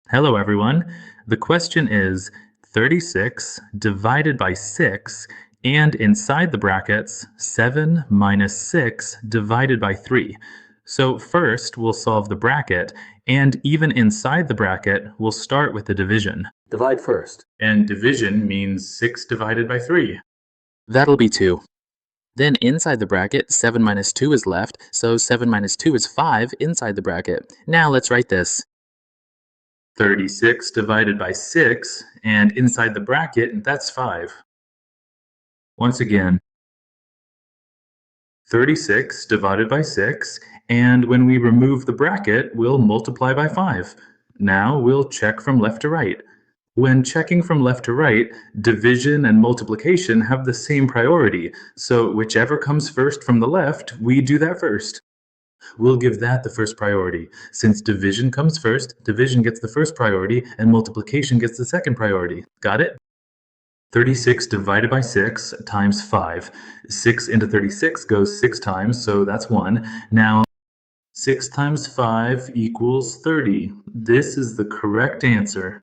Hello everyone. The question is 36 divided by 6 and inside the brackets 7 minus 6 divided by 3. So first we'll solve the bracket, and even inside the bracket we'll start with the division. Divide first. And division means 6 divided by 3. That'll be 2. Then inside the bracket, 7 minus 2 is left, so 7 minus 2 is 5 inside the bracket. Now let's write this. 36 divided by 6, and inside the bracket, that's 5. Once again, 36 divided by 6, and when we remove the bracket, we'll multiply by 5. Now we'll check from left to right. When checking from left to right, division and multiplication have the same priority, so whichever comes first from the left, we do that first. We'll give that the first priority. Since division comes first, division gets the first priority, and multiplication gets the second priority. Got it? 36 divided by 6 times 5. 6 into 36 goes 6 times, so that's 1. Now, 6 times 5 equals 30. This is the correct answer.